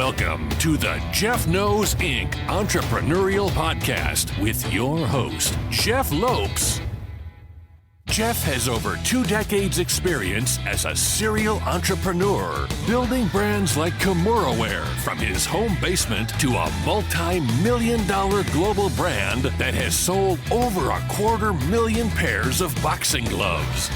Welcome to the Jeff Knows Inc. Entrepreneurial Podcast with your host, Jeff Lopes. Jeff has over 2 decades experience as a serial entrepreneur, building brands like Kimura from his home basement to a multi-million-dollar global brand that has sold over 250,000 pairs of boxing gloves.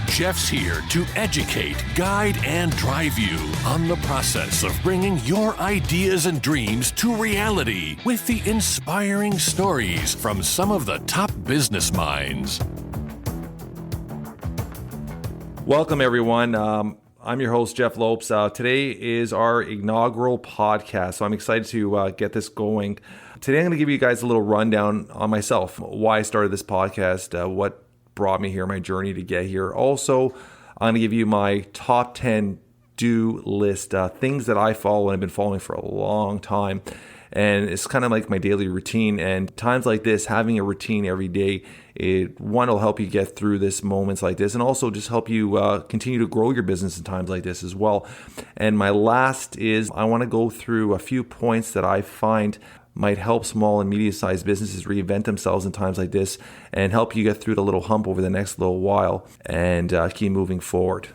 Jeff's here to educate, guide, and drive you on the process of bringing your ideas and dreams to reality with the inspiring stories from some of the top business minds. Welcome, everyone. I'm your host, Jeff Lopes. Today is our inaugural podcast, so I'm excited to get this going. Today, I'm going to give you guys a little rundown on myself, why I started this podcast, what brought me here, my journey to get here. Also, I'm going to give you my top 10 do list, things that I follow and I've been following for a long time. And it's kind of like my daily routine. And times like this, having a routine every day, one will help you get through this moments like this, and also just help you continue to grow your business in times like this as well. And my last is I want to go through a few points that I find might help small and medium-sized businesses reinvent themselves in times like this and help you get through the little hump over the next little while and keep moving forward.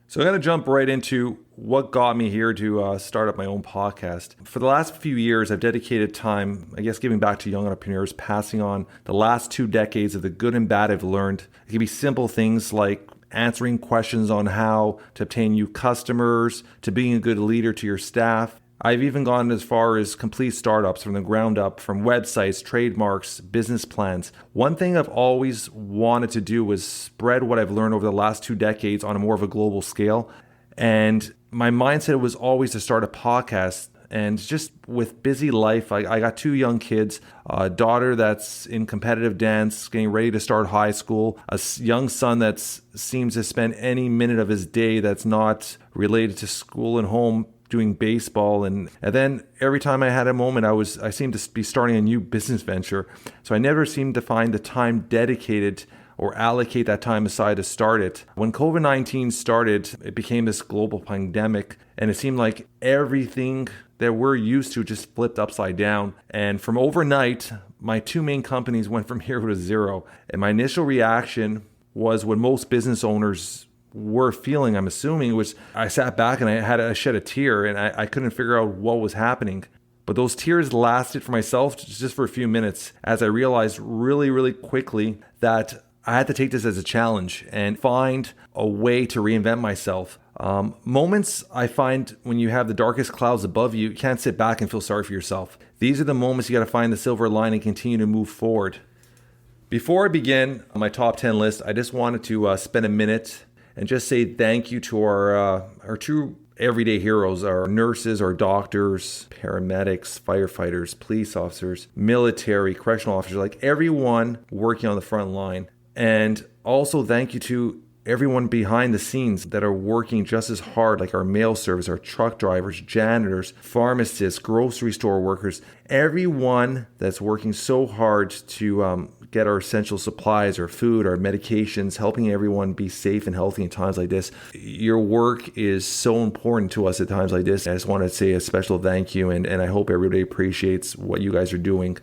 So I'm going to jump right into what got me here to start up my own podcast. For the last few years, I've dedicated time, giving back to young entrepreneurs, passing on the last 2 decades of the good and bad I've learned. It can be simple things like answering questions on how to obtain new customers, to being a good leader to your staff. I've even gone as far as complete startups from the ground up, from websites, trademarks, business plans. One thing I've always wanted to do was spread what I've learned over the last 2 decades on a more of a global scale. And my mindset was always to start a podcast. And just with busy life, I got 2 young kids, a daughter that's in competitive dance, getting ready to start high school, a young son that seems to spend any minute of his day that's not related to school and home doing baseball, and then every time I had a moment, I seemed to be starting a new business venture. So I never seemed to find the time dedicated or allocate that time aside to start it. When COVID-19 started, it became this global pandemic, and it seemed like everything that we're used to just flipped upside down. And from overnight, my 2 main companies went from hero to zero. And my initial reaction was what most business owners were feeling, I'm assuming, was I sat back and I shed a tear, and I couldn't figure out what was happening. But those tears lasted for myself just for a few minutes as I realized really, really quickly that I had to take this as a challenge and find a way to reinvent myself. Moments I find when you have the darkest clouds above you, you can't sit back and feel sorry for yourself. These are the moments you got to find the silver lining and continue to move forward. Before I begin my top 10 list, I just wanted to spend a minute and just say thank you to our 2 everyday heroes, our nurses, our doctors, paramedics, firefighters, police officers, military, correctional officers, like everyone working on the front line. And also thank you to everyone behind the scenes that are working just as hard, like our mail service, our truck drivers, janitors, pharmacists, grocery store workers, everyone that's working so hard to get our essential supplies, our food, our medications, helping everyone be safe and healthy in times like this. Your work is so important to us at times like this. I just want to say a special thank you, and I hope everybody appreciates what you guys are doing.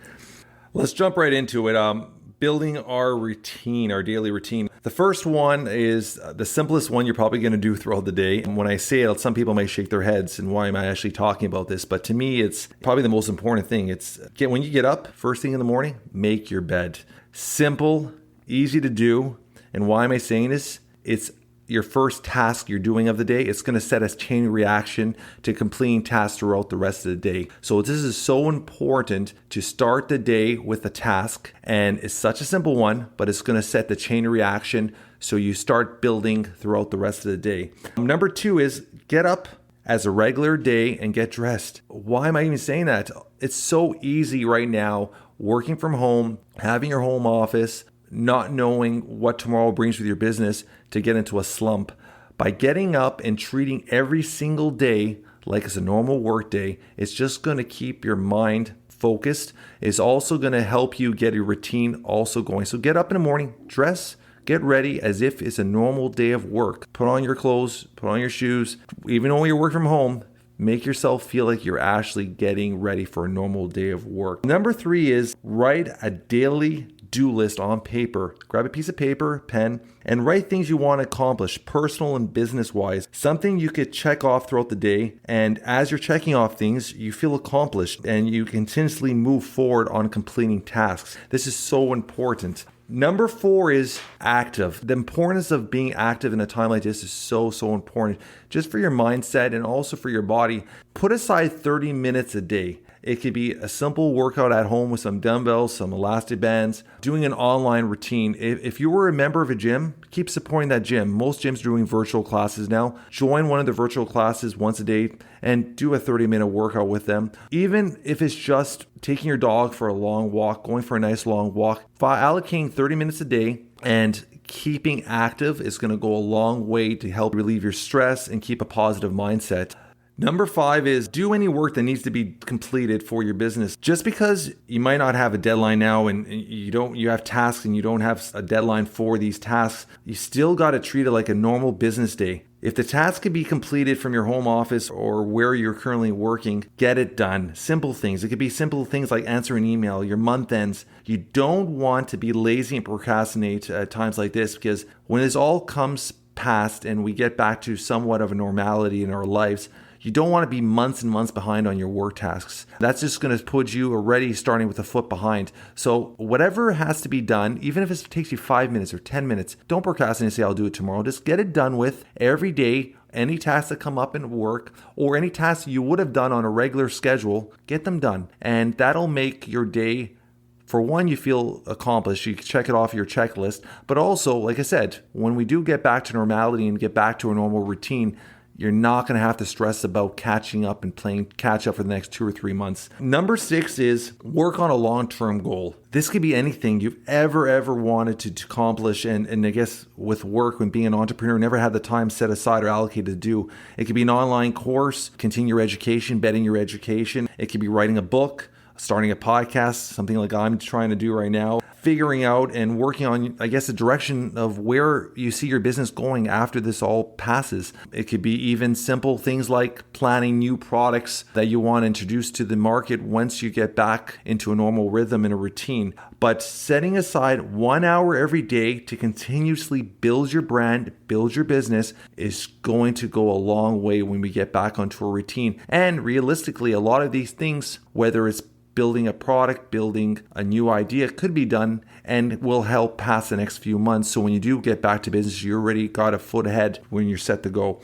Let's jump right into it. Building our routine, our daily routine. The first one is the simplest one you're probably going to do throughout the day. And when I say it, some people might shake their heads and why am I actually talking about this? But to me, it's probably the most important thing. When you get up first thing in the morning, make your bed. Simple, easy to do. And why am I saying this? It's your first task you're doing of the day. It's going to set a chain reaction to completing tasks throughout the rest of the day. So this is so important to start the day with a task, and it's such a simple one, but it's going to set the chain reaction so you start building throughout the rest of the day. Number 2 is get up as a regular day and get dressed. Why am I even saying that? It's so easy right now, working from home, having your home office, not knowing what tomorrow brings with your business, to get into a slump. By getting up and treating every single day like it's a normal work day, it's just going to keep your mind focused. It's also going to help you get your routine also going. So get up in the morning, dress, get ready as if it's a normal day of work. Put on your clothes, put on your shoes. Even though you work from home, Make yourself feel like you're actually getting ready for a normal day of work. Number 3 is write a daily do list on paper. Grab a piece of paper, pen, and write things you want to accomplish, personal and business-wise. Something you could check off throughout the day. And as you're checking off things, you feel accomplished and you continuously move forward on completing tasks. This is so important. Number 4 is active. The importance of being active in a time like this is so important. Just for your mindset and also for your body. Put aside 30 minutes a day. It could be a simple workout at home with some dumbbells, some elastic bands, doing an online routine. If you were a member of a gym, keep supporting that gym. Most gyms are doing virtual classes now. Join one of the virtual classes once a day and do a 30-minute workout with them. Even if it's just taking your dog for a long walk, going for a nice long walk, allocating 30 minutes a day and keeping active is going to go a long way to help relieve your stress and keep a positive mindset. Number 5 is do any work that needs to be completed for your business. Just because you might not have a deadline now and you have tasks and you don't have a deadline for these tasks, you still got to treat it like a normal business day. If the task can be completed from your home office or where you're currently working, get it done. Simple things. It could be simple things like answer an email, your month ends. You don't want to be lazy and procrastinate at times like this, because when this all comes past and we get back to somewhat of a normality in our lives, you don't want to be months and months behind on your work tasks. That's just going to put you already starting with a foot behind. So whatever has to be done, even if it takes you 5 minutes or 10 minutes, don't procrastinate and say, I'll do it tomorrow. Just get it done with every day. Any tasks that come up in work or any tasks you would have done on a regular schedule, get them done. And that'll make your day, for one, you feel accomplished. You can check it off your checklist. But also, like I said, when we do get back to normality and get back to a normal routine, you're not going to have to stress about catching up and playing catch up for the next 2 or 3 months. Number 6 is work on a long-term goal. This could be anything you've ever wanted to accomplish. And I guess with work, when being an entrepreneur, never had the time set aside or allocated to do. It could be an online course, continue your education, bettering your education. It could be writing a book, starting a podcast, something like I'm trying to do right now. Figuring out and working on, I guess, the direction of where you see your business going after this all passes. It could be even simple things like planning new products that you want to introduce to the market once you get back into a normal rhythm and a routine. But setting aside 1 hour every day to continuously build your brand, build your business is going to go a long way when we get back onto a routine. And realistically, a lot of these things, whether it's building a product, building a new idea, could be done and will help pass the next few months. So when you do get back to business, you already got a foot ahead when you're set to go.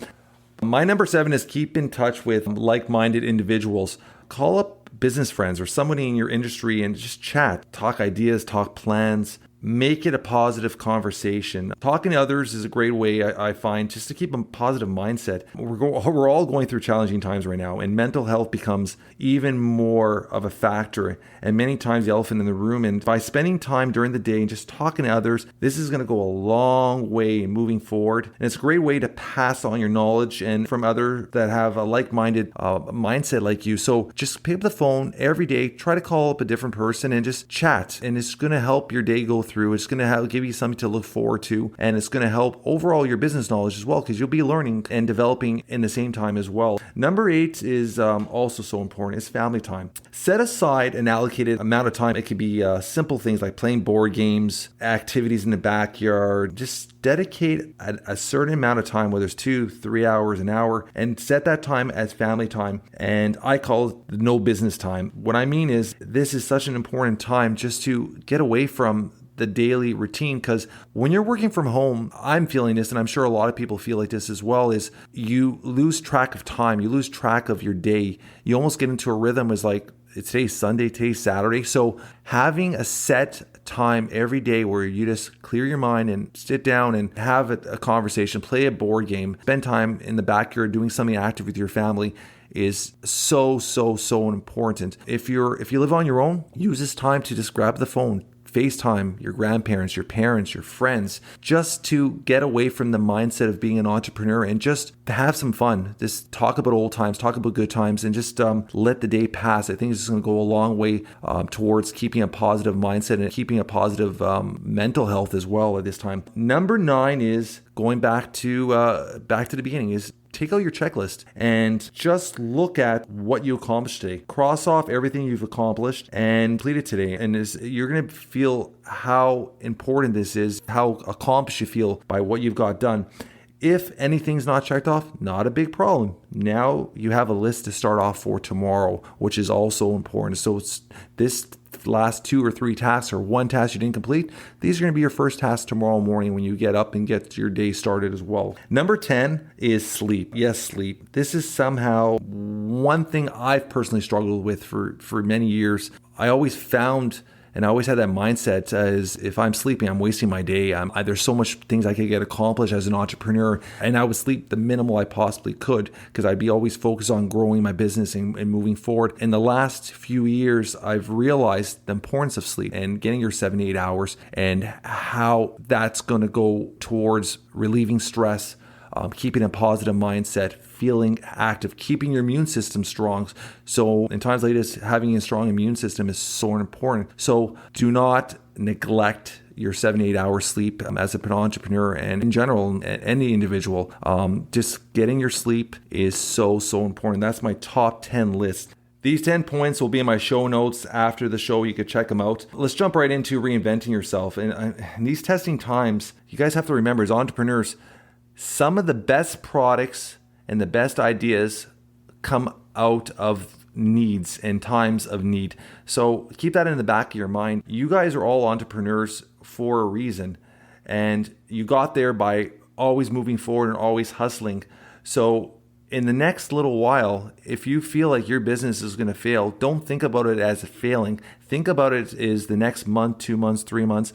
My number 7 is keep in touch with like-minded individuals. Call up business friends or somebody in your industry and just chat, talk ideas, talk plans. Make it a positive conversation. Talking to others is a great way, I find, just to keep a positive mindset. We're all going through challenging times right now, and mental health becomes even more of a factor, and many times the elephant in the room. And by spending time during the day and just talking to others, this is going to go a long way in moving forward. And it's a great way to pass on your knowledge and from others that have a like-minded mindset like you. So just pick up the phone every day, try to call up a different person and just chat. And it's going to help your day go through. It's going to give you something to look forward to, and it's going to help overall your business knowledge as well, because you'll be learning and developing in the same time as well. Number 8 is also so important. It's family time. Set aside an allocated amount of time. It could be simple things like playing board games, activities in the backyard. Just dedicate a certain amount of time, whether it's 2, 3 hours, an hour, and set that time as family time. And I call it the no business time. What I mean is this is such an important time just to get away from the daily routine, because when you're working from home, I'm feeling this, and I'm sure a lot of people feel like this as well, is you lose track of time, you lose track of your day. You almost get into a rhythm as like, today's Sunday, today's Saturday. So having a set time every day where you just clear your mind and sit down and have a conversation, play a board game, spend time in the backyard doing something active with your family is so important. If you live on your own, use this time to just grab the phone, FaceTime your grandparents, your parents, your friends, just to get away from the mindset of being an entrepreneur and just to have some fun. Just talk about old times, talk about good times, and just let the day pass. I think it's going to go a long way towards keeping a positive mindset and keeping a positive mental health as well at this time. Number 9 is going back to the beginning, is take out your checklist and just look at what you accomplished today. Cross off everything you've accomplished and complete it today. And you're going to feel how important this is, how accomplished you feel by what you've got done. If anything's not checked off, not a big problem. Now you have a list to start off for tomorrow, which is also important. So it's this last 2 or 3 tasks or one task you didn't complete, these are going to be your first tasks tomorrow morning when you get up and get your day started as well. Number 10 is sleep. Yes, sleep. This is somehow one thing I've personally struggled with for many years. I always found, and I always had that mindset as if I'm sleeping, I'm wasting my day. There's so much things I could get accomplished as an entrepreneur, and I would sleep the minimal I possibly could because I'd be always focused on growing my business and moving forward. In the last few years, I've realized the importance of sleep and getting your 7 to 8 hours and how that's going to go towards relieving stress, keeping a positive mindset, feeling active, keeping your immune system strong. So in times like this, having a strong immune system is so important. So do not neglect your 7 to 8 hours sleep as an entrepreneur and in general, any individual. Just getting your sleep is so important. That's my top 10 list. These 10 points will be in my show notes after the show. You could check them out. Let's jump right into reinventing yourself. And in these testing times, you guys have to remember as entrepreneurs, some of the best products and the best ideas come out of needs and times of need. So keep that in the back of your mind. You guys are all entrepreneurs for a reason, and you got there by always moving forward and always hustling. So in the next little while, if you feel like your business is going to fail, don't think about it as a failing. Think about it as the next month, 2 months, 3 months.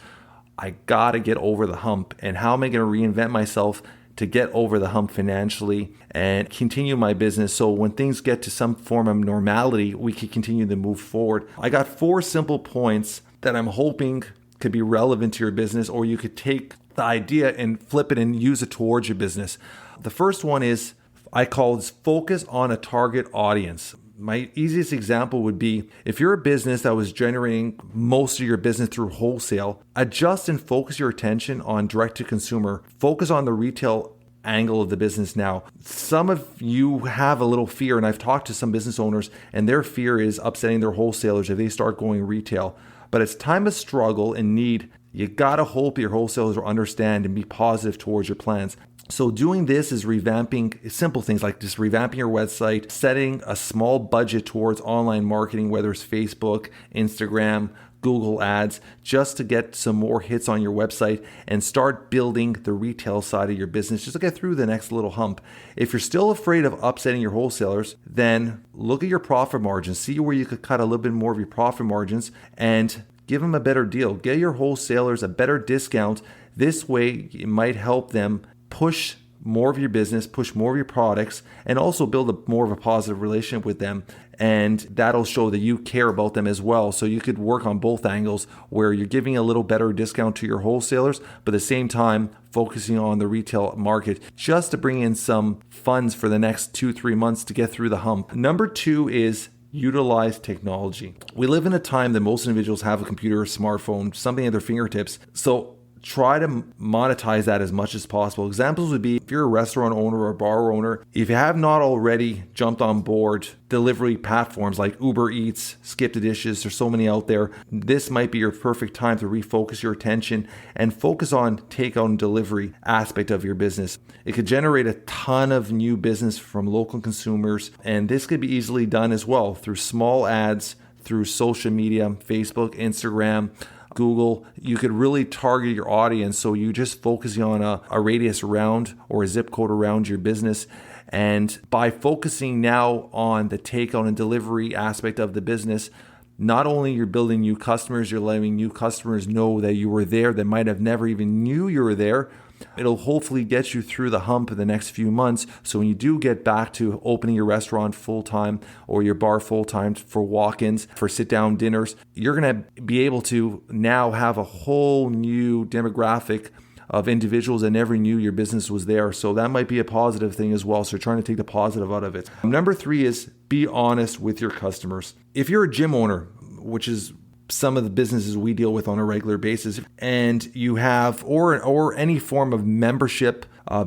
I got to get over the hump. And how am I going to reinvent myself to get over the hump financially and continue my business so when things get to some form of normality, we can continue to move forward? I got 4 simple points that I'm hoping could be relevant to your business, or you could take the idea and flip it and use it towards your business. The first one is, I call this focus on a target audience. My easiest example would be if you're a business that was generating most of your business through wholesale, adjust and focus your attention on direct to consumer. Focus on the retail angle of the business now. Some of you have a little fear, and I've talked to some business owners, and their fear is upsetting their wholesalers if they start going retail. But it's time of struggle and need. You gotta hope your wholesalers will understand and be positive towards your plans. So doing this is revamping simple things like just revamping your website, setting a small budget towards online marketing, whether it's Facebook, Instagram, Google ads, just to get some more hits on your website and start building the retail side of your business just to get through the next little hump. If you're still afraid of upsetting your wholesalers, then look at your profit margins, see where you could cut a little bit more of your profit margins and give them a better deal. Get your wholesalers a better discount. This way, it might help them push more of your business, push more of your products, and also build more of a positive relationship with them. And that'll show that you care about them as well. So you could work on both angles where you're giving a little better discount to your wholesalers, but at the same time, focusing on the retail market just to bring in some funds for the next 2-3 months to get through the hump. Number 2 is utilize technology. We live in a time that most individuals have a computer or smartphone, something at their fingertips. So try to monetize that as much as possible. Examples would be if you're a restaurant owner or a bar owner, if you have not already jumped on board delivery platforms like Uber Eats, Skip the Dishes, there's so many out there. This might be your perfect time to refocus your attention and focus on takeout and delivery aspect of your business. It could generate a ton of new business from local consumers, and this could be easily done as well through small ads, through social media, Facebook, Instagram, Google. You could really target your audience. So you just focusing on a radius around or a zip code around your business. And by focusing now on the takeout and delivery aspect of the business, not only you're building new customers, you're letting new customers know that you were there that might have never even knew you were there. It'll hopefully get you through the hump in the next few months. So when you do get back to opening your restaurant full-time or your bar full-time for walk-ins, for sit-down dinners, you're going to be able to now have a whole new demographic of individuals that never knew your business was there. So that might be a positive thing as well. So trying to take the positive out of it. Number 3 is be honest with your customers. If you're a gym owner, which is some of the businesses we deal with on a regular basis, and you have or any form of membership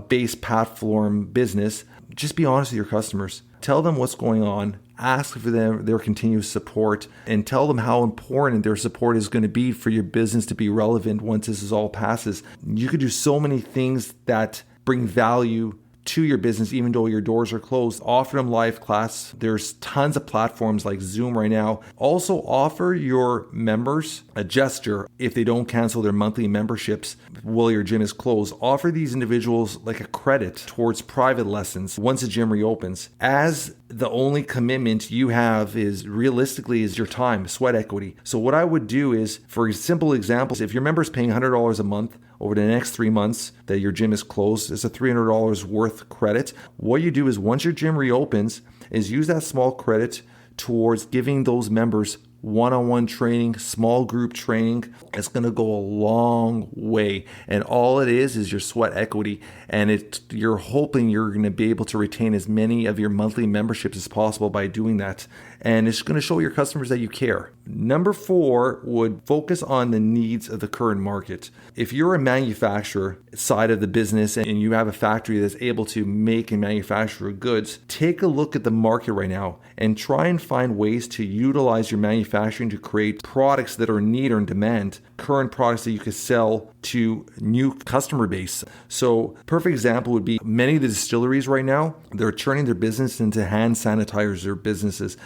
based platform business, just be honest with your customers. Tell them what's going on. Ask for their continuous support, and tell them how important their support is going to be for your business to be relevant once this is all passes. You could do so many things that bring value to your business, even though your doors are closed. Offer them live class. There's tons of platforms like Zoom right now. Also offer your members a gesture if they don't cancel their monthly memberships while your gym is closed. Offer these individuals like a credit towards private lessons once the gym reopens. As the only commitment you have is realistically is your time, sweat equity. So what I would do is, for simple examples, if your member is paying $100 a month over the next 3 months that your gym is closed, it's a $300 worth credit. What you do is, once your gym reopens, is use that small credit towards giving those members one-on-one training, small group training. It's going to go a long way. And all it is your sweat equity. And you're hoping you're going to be able to retain as many of your monthly memberships as possible by doing that. And it's going to show your customers that you care. Number 4 would focus on the needs of the current market. If you're a manufacturer side of the business and you have a factory that's able to make and manufacture goods, take a look at the market right now and try and find ways to utilize your manufacturing to create products that are in need or in demand, current products that you could sell to new customer base. So perfect example would be many of the distilleries right now, they're turning their business into hand sanitizer businesses,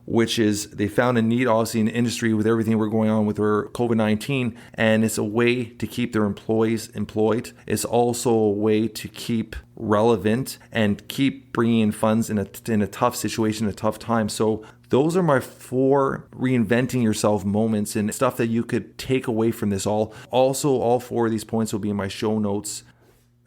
which is they found a need obviously in the industry with everything we're going on with our COVID-19, and it's a way to keep their employees employed. It's also a way to keep relevant and keep bringing in funds in a tough situation, a tough time. So those are my 4 reinventing yourself moments and stuff that you could take away from this all. Also, all 4 of these points will be in my show notes.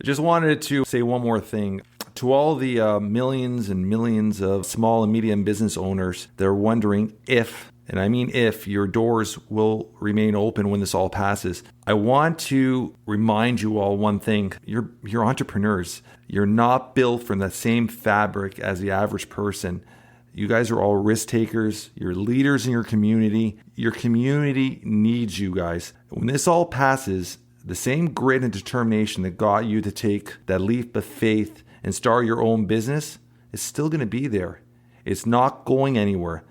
I just wanted to say one more thing. To all the millions and millions of small and medium business owners, they're wondering if, and I mean if, your doors will remain open when this all passes. I want to remind you all one thing. You're entrepreneurs. You're not built from the same fabric as the average person. You guys are all risk takers. You're leaders in your community. Your community needs you guys. When this all passes, the same grit and determination that got you to take that leap of faith and start your own business is still going to be there. It's not going anywhere.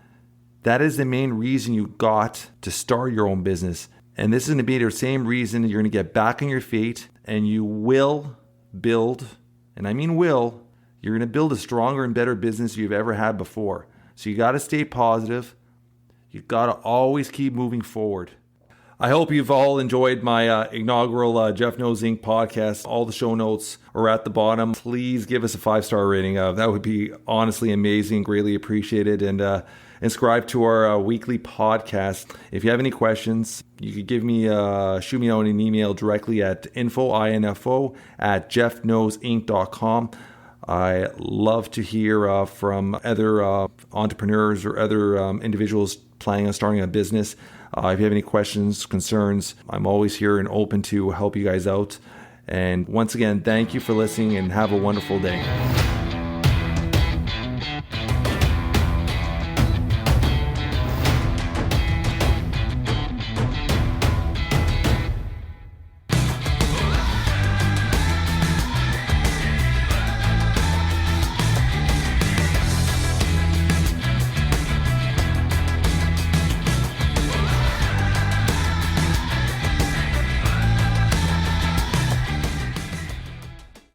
That is the main reason you got to start your own business. And this is going to be the same reason you're going to get back on your feet and you will build, and I mean will, you're going to build a stronger and better business you've ever had before. So you got to stay positive. You've got to always keep moving forward. I hope you've all enjoyed my inaugural Jeff Knows Inc. podcast. All the show notes are at the bottom. Please give us a 5-star rating. That would be honestly amazing, greatly appreciated. And subscribe to our weekly podcast. If you have any questions, you could shoot me out an email directly at info@jeffknowsinc.com. I love to hear from other entrepreneurs or other individuals planning on starting a business. If you have any questions, concerns, I'm always here and open to help you guys out. And once again, thank you for listening and have a wonderful day.